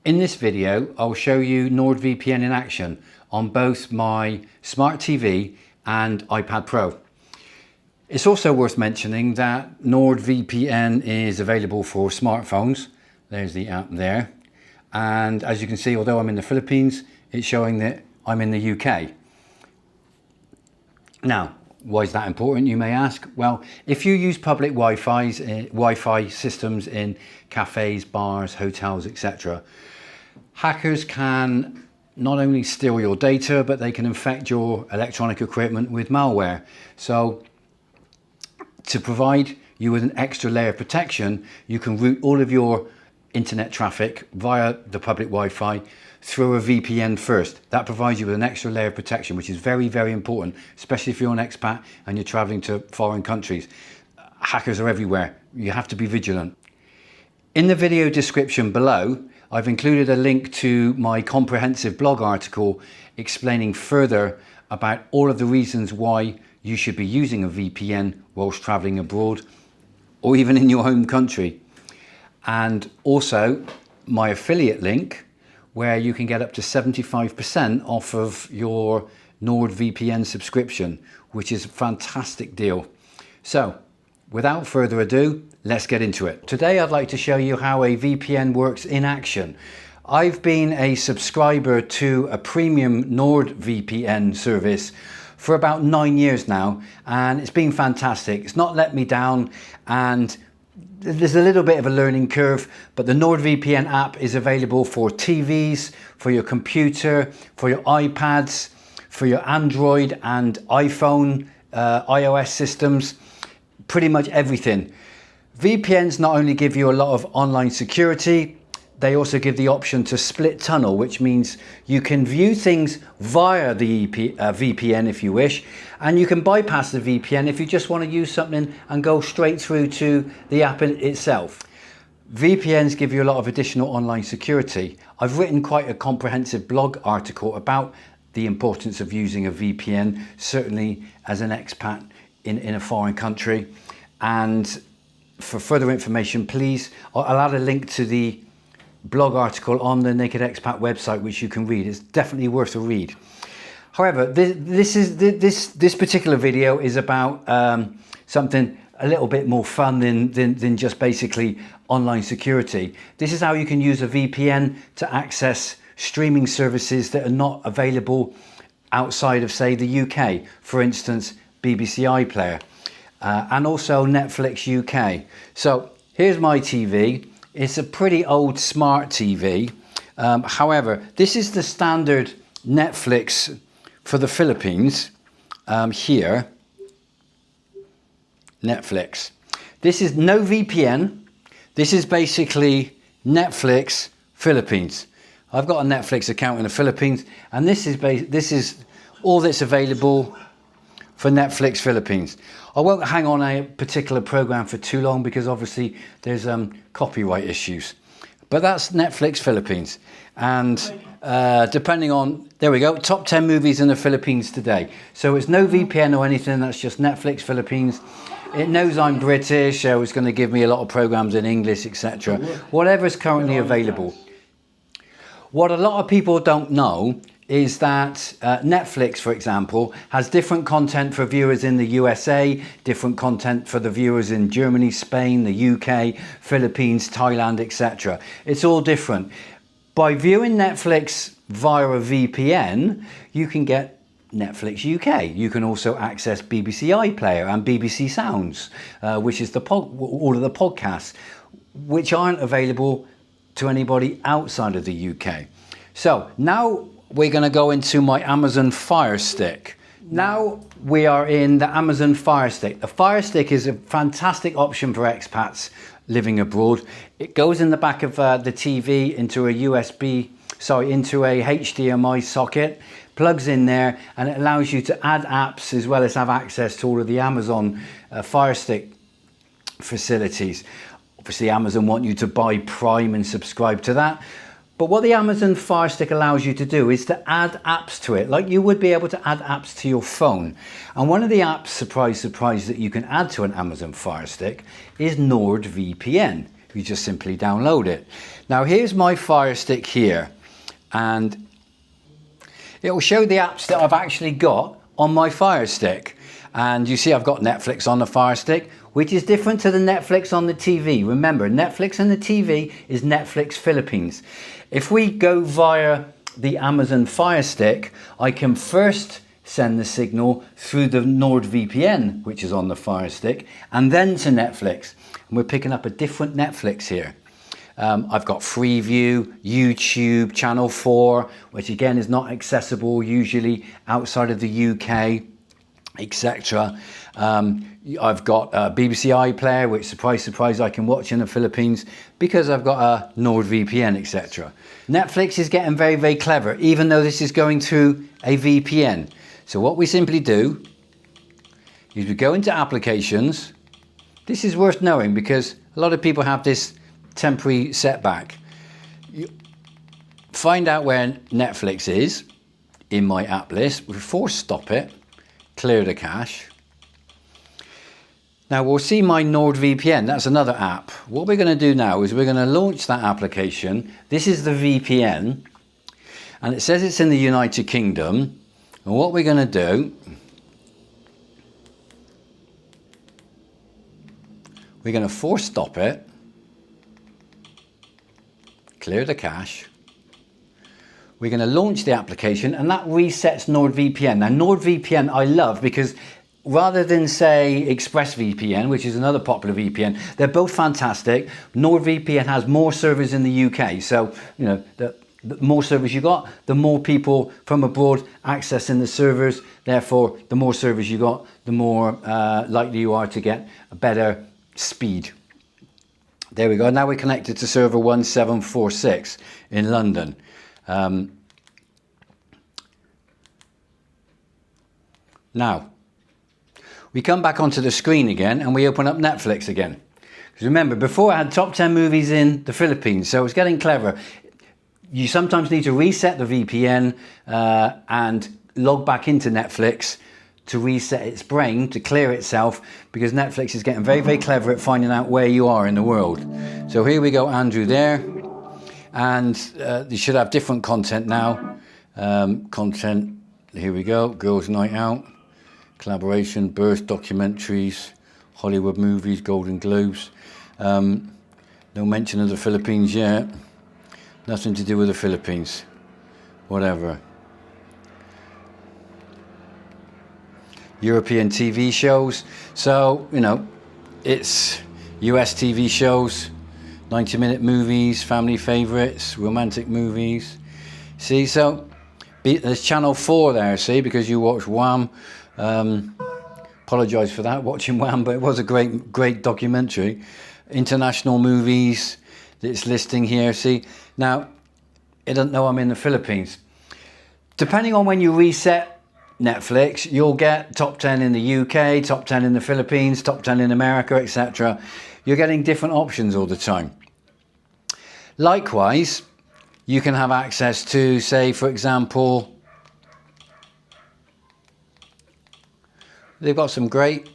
In this video, I'll show you NordVPN in action on both my smart TV and iPad Pro. It's also worth mentioning that NordVPN is available for smartphones. There's the app there. And as you can see, although I'm in the Philippines, it's showing that I'm in the UK. Now, why is that important, you may ask? Well, if you use public Wi-Fi systems in cafes, bars, hotels, etc., hackers can not only steal your data, but they can infect your electronic equipment with malware. So to provide you with an extra layer of protection, you can route all of your internet traffic via the public Wi-Fi through a VPN first. That provides you with an extra layer of protection, which is very, very important, especially if you're an expat and you're traveling to foreign countries. Hackers are everywhere. You have to be vigilant. In the video description below, I've included a link to my comprehensive blog article explaining further about all of the reasons why you should be using a VPN whilst traveling abroad or even in your home country. And also my affiliate link, where you can get up to 75% off of your NordVPN subscription, which is a fantastic deal. So without further ado, let's get into it. Today I'd like to show you how a VPN works in action. I've been a subscriber to a premium NordVPN service for about 9 years now, and it's been fantastic. It's not let me down, and there's a little bit of a learning curve, but the NordVPN app is available for TVs, for your computer, for your iPads, for your Android and iPhone, iOS systems, pretty much everything. VPNs not only give you a lot of online security, they also give the option to split tunnel, which means you can view things via the VPN if you wish, and you can bypass the VPN if you just want to use something and go straight through to the app itself. VPNs give you a lot of additional online security. I've written quite a comprehensive blog article about the importance of using a VPN, certainly as an expat in a foreign country. And for further information, please, I'll add a link to the blog article on the Naked Expat website, which you can read. It's definitely worth a read. However, this particular video is about something a little bit more fun than just basically online security. This is how you can use a VPN to access streaming services that are not available outside of, say, the UK. For instance, BBC iPlayer and also Netflix UK. So here's my TV. It's a pretty old smart TV. However, this is the standard Netflix for the Philippines. Here, Netflix. This is no VPN. This is basically Netflix Philippines. I've got a Netflix account in the Philippines, and this is all that's available for Netflix Philippines. I won't hang on a particular program for too long because obviously there's copyright issues. But that's Netflix Philippines. And depending on, there we go, top 10 movies in the Philippines today. So it's no VPN or anything, that's just Netflix Philippines. It knows I'm British, so it's going to give me a lot of programs in English, etc. Whatever's currently available. What a lot of people don't know is that Netflix, for example, has different content for viewers in the USA, different content for the viewers in Germany, Spain, the UK, Philippines, Thailand, etc. It's all different. By viewing Netflix via a VPN, you can get Netflix UK. You can also access BBC iPlayer and BBC Sounds, which is all of the podcasts, which aren't available to anybody outside of the UK. So now we're going to go into my Amazon Fire Stick. Now we are in the Amazon Fire Stick. The Fire Stick is a fantastic option for expats living abroad. It goes in the back of the TV into a HDMI socket, plugs in there, and it allows you to add apps as well as have access to all of the Amazon Fire Stick facilities. Obviously, Amazon want you to buy Prime and subscribe to that. But what the Amazon Fire Stick allows you to do is to add apps to it, like you would be able to add apps to your phone. And one of the apps, surprise, surprise, that you can add to an Amazon Fire Stick is NordVPN. you just simply download it. Now here's my Fire Stick here, and it will show the apps that I've actually got on my Fire Stick. And you see I've got Netflix on the Fire Stick, which is different to the Netflix on the TV. Remember, Netflix on the TV is Netflix Philippines. If we go via the Amazon Fire Stick, I can first send the signal through the NordVPN, which is on the Fire Stick, and then to Netflix. And we're picking up a different Netflix here. I've got Freeview, YouTube, Channel 4, which again is not accessible usually outside of the UK, etc. I've got BBC iPlayer, which, surprise, surprise, I can watch in the Philippines because I've got a NordVPN, etc. Netflix is getting very, very clever, even though this is going through a VPN. So what we simply do is we go into applications. This is worth knowing because a lot of people have this temporary setback. You find out where Netflix is in my app list. We force stop it, clear the cache. Now we'll see my NordVPN, that's another app. What we're going to do now is we're going to launch that application. This is the VPN, and it says it's in the United Kingdom. And what we're going to do, we're going to force stop it, clear the cache. We're going to launch the application, and that resets NordVPN. Now NordVPN I love because rather than say ExpressVPN, which is another popular VPN, they're both fantastic. NordVPN has more servers in the UK, so you know the more servers you got, the more people from abroad accessing the servers. Therefore, the more servers you got, the more likely you are to get a better speed. There we go. Now we're connected to server 1746 in London. Now, we come back onto the screen again and we open up Netflix again. Because remember, before I had top 10 movies in the Philippines, so it's getting clever. You sometimes need to reset the VPN and log back into Netflix to reset its brain, to clear itself, because Netflix is getting very, very clever at finding out where you are in the world. So here we go, Andrew there. And you should have different content now. Content, here we go, Girls Night Out, collaboration, birth documentaries, Hollywood movies, Golden Globes. No mention of the Philippines yet. Nothing to do with the Philippines. Whatever. European TV shows. So, you know, it's US TV shows, 90-minute movies, family favourites, romantic movies. See, so there's Channel 4 there, see, because you watch Wham. Apologise for that, watching Wham, but it was a great documentary. International movies, it's listing here, see. Now, it doesn't know I'm in the Philippines. Depending on when you reset Netflix, you'll get top 10 in the UK, top 10 in the Philippines, top 10 in America, etc. You're getting different options all the time. Likewise, you can have access to, say, for example, they've got some great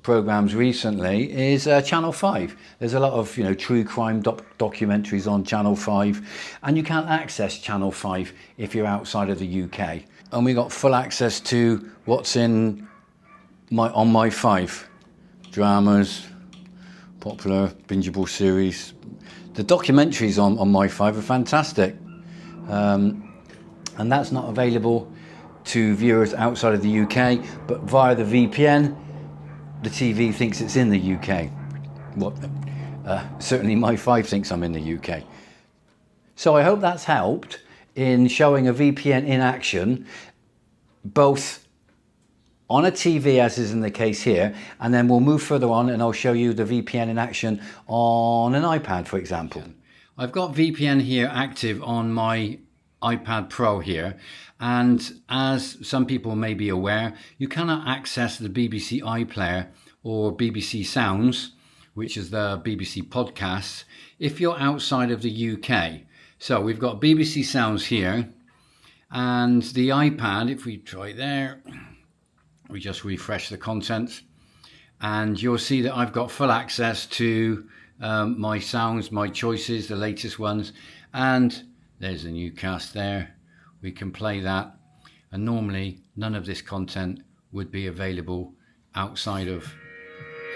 programs recently, is Channel 5. There's a lot of, you know, true crime documentaries on Channel 5, and you can't access Channel 5 if you're outside of the UK. And we got full access to what's in on my 5. Dramas, popular, bingeable series. The documentaries on my 5 are fantastic. And that's not available to viewers outside of the UK, but via the VPN, the TV thinks it's in the UK. Certainly my 5 thinks I'm in the UK. So I hope that's helped in showing a VPN in action, both on a TV, as is in the case here, and then we'll move further on and I'll show you the VPN in action on an iPad, for example. I've got VPN here active on my iPad Pro here, and as some people may be aware, you cannot access the BBC iPlayer or BBC Sounds, which is the BBC podcasts, if you're outside of the UK. So we've got BBC Sounds here, and the iPad, if we try there, we just refresh the content, and you'll see that I've got full access to my sounds, my choices, the latest ones. And there's a new cast there. We can play that. And normally none of this content would be available outside of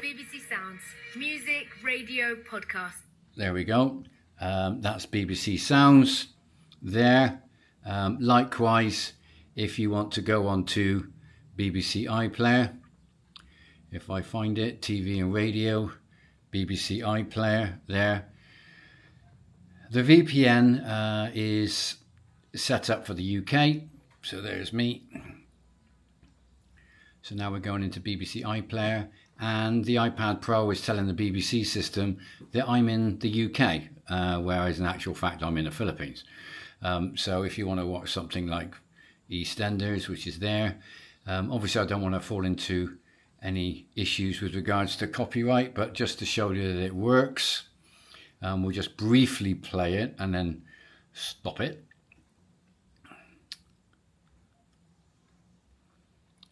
BBC Sounds, music, radio, podcast. There we go. That's BBC Sounds there. Likewise, if you want to go on to BBC iPlayer, if I find it, TV and radio, BBC iPlayer there. The VPN is set up for the UK, so there's me. So now we're going into BBC iPlayer, and the iPad Pro is telling the BBC system that I'm in the UK, whereas in actual fact I'm in the Philippines. So if you want to watch something like EastEnders, which is there, obviously I don't want to fall into any issues with regards to copyright, but just to show you that it works, we'll just briefly play it and then stop it.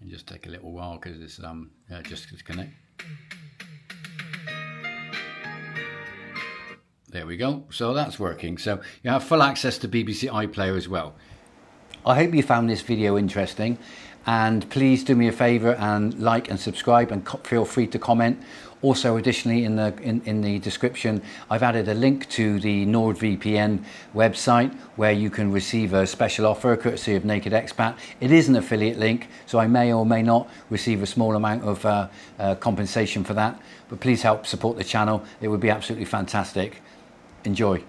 And just take a little while because it's just to connect. There we go. So that's working. So you have full access to BBC iPlayer as well. I hope you found this video interesting, and please do me a favor and like and subscribe, and feel free to comment. Also, additionally, in the description, I've added a link to the NordVPN website where you can receive a special offer courtesy of Naked Expat. It is an affiliate link, so I may or may not receive a small amount of compensation for that. But please help support the channel. It would be absolutely fantastic. Enjoy.